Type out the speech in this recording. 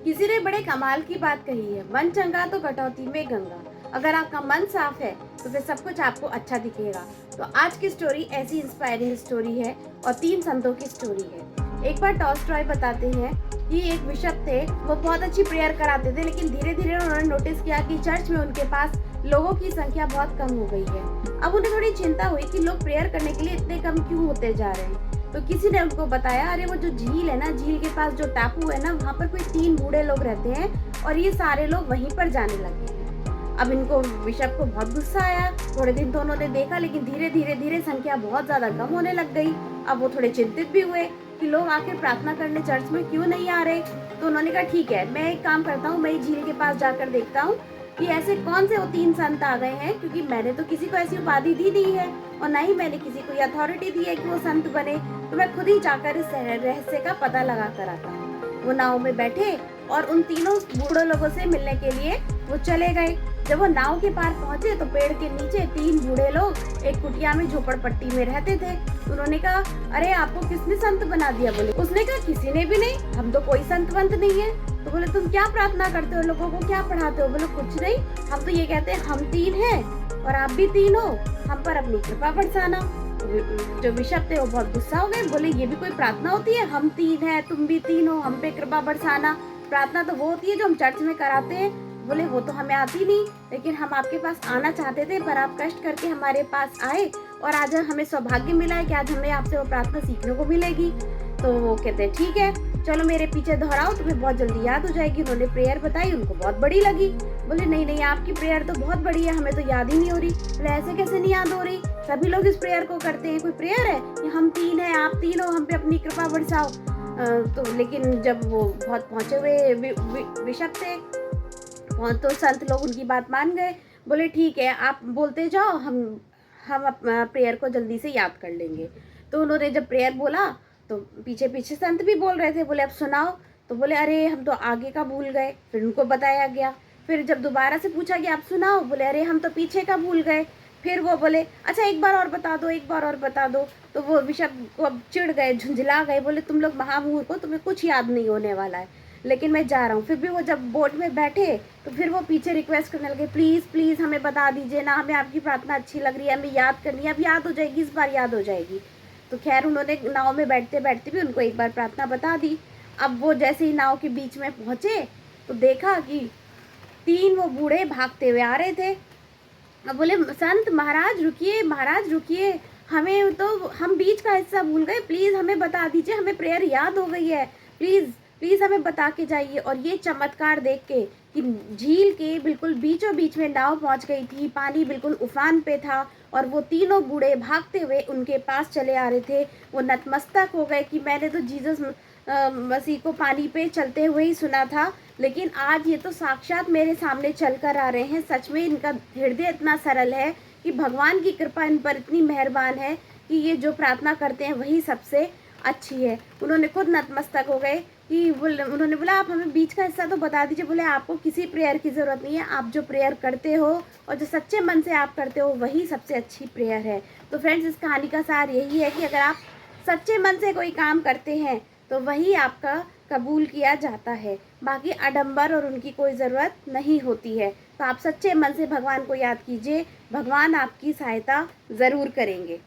किसी ने बड़े कमाल की बात कही है, मन चंगा तो कटौती में गंगा। अगर आपका मन साफ है तो फिर सब कुछ आपको अच्छा दिखेगा। तो आज की स्टोरी ऐसी इंस्पायरिंग स्टोरी है और 3 संतों की स्टोरी है। एक बार टॉलस्टॉय बताते हैं कि एक बिशप थे, वो बहुत अच्छी प्रेयर कराते थे, लेकिन धीरे धीरे उन्होंने नोटिस किया कि चर्च में उनके पास लोगों की संख्या बहुत कम हो गई है। अब उन्हें थोड़ी चिंता हुई कि लोग प्रेयर करने के लिए इतने कम क्यों होते जा रहे हैं। तो किसी ने उनको बताया, अरे वो जो झील है ना, झील के पास जो टापू है ना, वहाँ पर कोई 3 बूढ़े लोग रहते हैं और ये सारे लोग वहीं पर जाने लगे हैं। अब इनको बिशप को बहुत गुस्सा आया। थोड़े दिन तो उन्होंने देखा, लेकिन धीरे धीरे संख्या बहुत ज्यादा कम होने लग गई। अब वो थोड़े चिंतित भी हुए कि लोग आखिर प्रार्थना करने चर्च में क्यों नहीं आ रहे। तो उन्होंने कहा, ठीक है, मैं एक काम करता हूँ, मैं झील के पास जाकर देखता हूँ कि ऐसे कौन से वो 3 संत आ गए हैं, क्योंकि मैंने तो किसी को ऐसी उपाधि दी नहीं है और ना ही मैंने किसी को अथॉरिटी दी है कि वो संत बने। तो मैं खुद ही जाकर इस रहस्य का पता लगा कर आता हूँ। वो नाव में बैठे और उन तीनों बूढ़े लोगों से मिलने के लिए वो चले गए। जब वो नाव के पार पहुंचे तो पेड़ के नीचे 3 बूढ़े लोग एक कुटिया में झोपड़पट्टी में रहते थे। उन्होंने कहा, अरे आपको किसने संत बना दिया? बोले, उसने कहा, किसी ने भी नहीं, हम तो कोई संत वंत नहीं है। तो बोले, तुम क्या प्रार्थना करते हो, लोगों को क्या पढ़ाते हो? बोले, कुछ नहीं, हम तो ये कहते हैं हम 3 हैं और आप भी 3 हो, हम पर अपनी कृपा बरसाना। जो बिशप थे वो बहुत गुस्सा हो गए, बोले, ये भी कोई प्रार्थना होती है? हम 3 हैं, तुम भी 3 हो, हम पे कृपा बरसाना। प्रार्थना तो वो होती है जो हम चर्च में कराते हैं। बोले, वो तो हमें आती नहीं, लेकिन हम आपके पास आना चाहते थे, पर आप कष्ट करके हमारे पास आए और आज हमें सौभाग्य मिला है कि आज हमें आपसे वो प्रार्थना सीखने को मिलेगी। तो वो कहते, ठीक है, चलो मेरे पीछे दोहराओ, तुम्हें बहुत जल्दी याद हो जाएगी। उन्होंने प्रेयर बताई, उनको बहुत बड़ी लगी। बोले, नहीं नहीं, आपकी प्रेयर तो बहुत बड़ी है, हमें तो याद ही नहीं हो रही। बोले, ऐसे कैसे नहीं याद हो रही? सभी लोग इस प्रेयर को करते हैं, कोई प्रेयर है कि हम 3 हैं, आप 3 हो, हम पे अपनी कृपा बरसाओ। तो लेकिन जब वो बहुत पहुंचे हुए बिशप थे तो संत लोग उनकी बात मान गए। बोले, ठीक है, आप बोलते जाओ, हम अपना प्रेयर को जल्दी से याद कर लेंगे। तो उन्होंने जब प्रेयर बोला तो पीछे पीछे संत भी बोल रहे थे। बोले, अब सुनाओ। तो बोले, अरे हम तो आगे का भूल गए। फिर उनको बताया गया। फिर जब दोबारा से पूछा कि आप सुनाओ, बोले, अरे हम तो पीछे का भूल गए। फिर वो बोले, अच्छा एक बार और बता दो, एक बार और बता दो। तो वो बिशप को अब चिढ़ गए, झुंझला गए। बोले, तुम लोग महामूर्ख हो, तुम्हें कुछ याद नहीं होने वाला है, लेकिन मैं जा रहा हूँ। फिर भी वो जब बोट में बैठे तो फिर वो पीछे रिक्वेस्ट करने लगे, प्लीज़ प्लीज़ हमें बता दीजिए ना, हमें आपकी प्रार्थना अच्छी लग रही है, हमें याद करनी है, अब याद हो जाएगी, इस बार याद हो जाएगी। तो खैर उन्होंने नाव में बैठते बैठते भी उनको एक बार प्रार्थना बता दी। अब वो जैसे ही नाव के बीच में पहुँचे तो देखा कि 3 वो बूढ़े भागते हुए आ रहे थे। अब बोले, संत महाराज रुकिए, महाराज रुकिए, हमें तो हम बीच का हिस्सा भूल गए, प्लीज़ हमें बता दीजिए, हमें प्रेयर याद हो गई है, प्लीज़ प्लीज़ हमें बता के जाइए। और ये चमत्कार देख के कि झील के बिल्कुल बीचों बीच में नाव पहुंच गई थी, पानी बिल्कुल उफान पे था और वो तीनों बूढ़े भागते हुए उनके पास चले आ रहे थे। वो नतमस्तक हो गए कि मैंने तो जीसस मसीह को पानी पे चलते हुए ही सुना था, लेकिन आज ये तो साक्षात मेरे सामने चल कर आ रहे हैं। सच में इनका हृदय इतना सरल है कि भगवान की कृपा इन पर इतनी मेहरबान है कि ये जो प्रार्थना करते हैं वही सबसे अच्छी है। उन्होंने खुद नतमस्तक हो गए कि उन्होंने बोला, आप हमें बीच का हिस्सा तो बता दीजिए। बोले, आपको किसी प्रेयर की ज़रूरत नहीं है, आप जो प्रेयर करते हो और जो सच्चे मन से आप करते हो वही सबसे अच्छी प्रेयर है। तो फ्रेंड्स, इस कहानी का सार यही है कि अगर आप सच्चे मन से कोई काम करते हैं तो वही आपका कबूल किया जाता है। बाकी आडंबर और उनकी कोई ज़रूरत नहीं होती है। तो आप सच्चे मन से भगवान को याद कीजिए, भगवान आपकी सहायता ज़रूर करेंगे।